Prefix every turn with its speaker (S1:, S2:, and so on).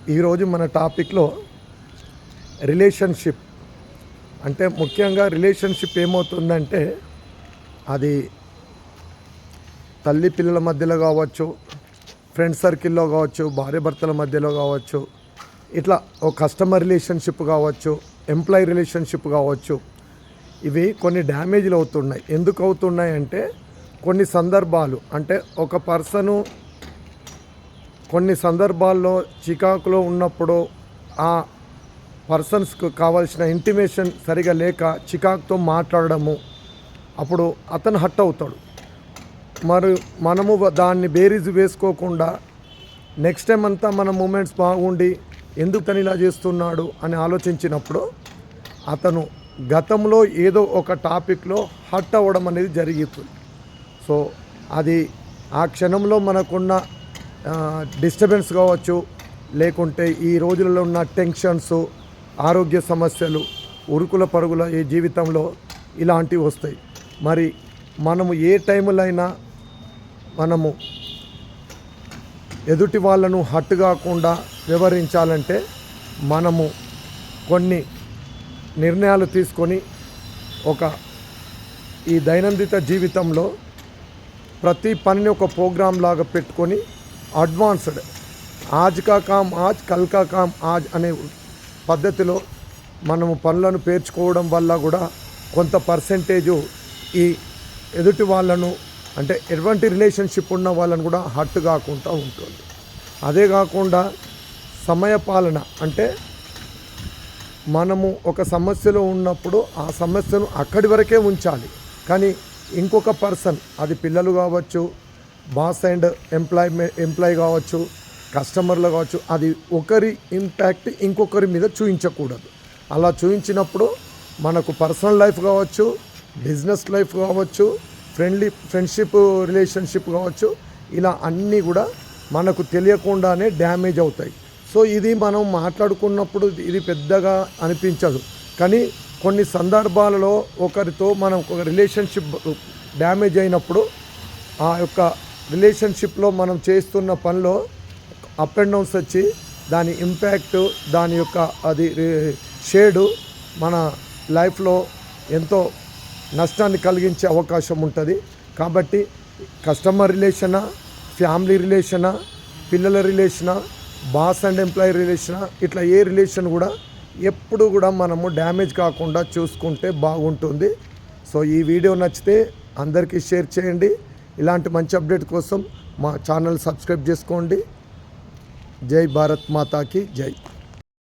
S1: ఈరోజు మన టాపిక్లో రిలేషన్షిప్ అంటే ముఖ్యంగా రిలేషన్షిప్ ఏమవుతుందంటే అది తల్లి పిల్లల మధ్యలో కావచ్చు, ఫ్రెండ్ సర్కిల్లో కావచ్చు, భార్యాభర్తల మధ్యలో కావచ్చు, ఇట్లా ఒక కస్టమర్ రిలేషన్షిప్ కావచ్చు, ఎంప్లాయీ రిలేషన్షిప్ కావచ్చు. ఇవి కొన్ని డ్యామేజ్లు అవుతున్నాయి. ఎందుకు అవుతున్నాయి అంటే కొన్ని సందర్భాలు అంటే ఒక పర్సను కొన్ని సందర్భాల్లో చికాకులో ఉన్నప్పుడు ఆ పర్సన్స్కు కావాల్సిన ఇంటిమేషన్ సరిగా లేక చికాకుతో మాట్లాడము, అప్పుడు అతను హర్ట్ అవుతాడు. మరి మనము దాన్ని బేరీజు వేసుకోకుండా నెక్స్ట్ టైం అంతా మన మూమెంట్స్ బాగుండి ఎందుకు తను ఇలా చేస్తున్నాడు అని ఆలోచించినప్పుడు అతను గతంలో ఏదో ఒక టాపిక్లో హర్ట్ అవ్వడం అనేది జరుగుతుంది. సో అది ఆ క్షణంలో మనకున్న డిస్టర్బెన్స్ కావచ్చు, లేకుంటే ఈ రోజులలో ఉన్న టెన్షన్స్, ఆరోగ్య సమస్యలు, ఉరుకుల పరుగుల ఈ జీవితంలో ఇలాంటివి వస్తాయి. మరి మనము ఏ టైంలో అయినా మనము ఎదుటి వాళ్ళను హర్ట్ కాకుండా వివరించాలంటే మనము కొన్ని నిర్ణయాలు తీసుకొని ఈ దైనందిన జీవితంలో ప్రతి పనిని ఒక ప్రోగ్రామ్ లాగా పెట్టుకొని అడ్వాన్స్డ్ ఆజ్ కా కామ్ ఆజ్, కల్ కా కామ్ ఆజ్ అనే పద్ధతిలో మనము పనులను పేర్చుకోవడం వల్ల కూడా కొంత పర్సెంటేజు ఈ ఎదుటి వాళ్ళను అంటే ఎటువంటి రిలేషన్షిప్ ఉన్న వాళ్ళను కూడా హర్ట్ కాకుండా ఉంటుంది. అదే కాకుండా సమయపాలన అంటే మనము ఒక సమస్యలో ఉన్నప్పుడు ఆ సమస్యను అక్కడి వరకే ఉంచాలి. కానీ ఇంకొక పర్సన్, అది పిల్లలు కావచ్చు, బాస్ అండ్ ఎంప్లాయీ కావచ్చు, కస్టమర్లు కావచ్చు, అది ఒకరి ఇంపాక్ట్ ఇంకొకరి మీద చూపించకూడదు. అలా చూపించినప్పుడు మనకు పర్సనల్ లైఫ్ కావచ్చు, బిజినెస్ లైఫ్ కావచ్చు, ఫ్రెండ్షిప్ రిలేషన్షిప్ కావచ్చు, ఇలా అన్నీ కూడా మనకు తెలియకుండానే డ్యామేజ్ అవుతాయి. సో ఇది మనం మాట్లాడుకున్నప్పుడు ఇది పెద్దగా అనిపించదు, కానీ కొన్ని సందర్భాలలో ఒకరితో మనం ఒక రిలేషన్షిప్ డ్యామేజ్ అయినప్పుడు ఆ యొక్క రిలేషన్షిప్లో మనం చేస్తున్న పనిలో అప్ అండ్ డౌన్స్ వచ్చి దాని ఇంపాక్ట్, దాని యొక్క అది షేడు మన లైఫ్లో ఎంతో నష్టాన్ని కలిగించే అవకాశం ఉంటుంది. కాబట్టి కస్టమర్ రిలేషనా, ఫ్యామిలీ రిలేషనా, పిల్లల రిలేషనా, బాస్ అండ్ ఎంప్లాయీ రిలేషనా, ఇట్లా ఏ రిలేషన్ కూడా ఎప్పుడు కూడా మనము డ్యామేజ్ కాకుండా చూసుకుంటే బాగుంటుంది. సో ఈ వీడియో నచ్చితే అందరికీ షేర్ చేయండి. ఇలాంటి మంచి అప్డేట్ కోసం మా ఛానల్ సబ్స్క్రైబ్ చేసుకోండి. జై భారత్ మాతాకి జై.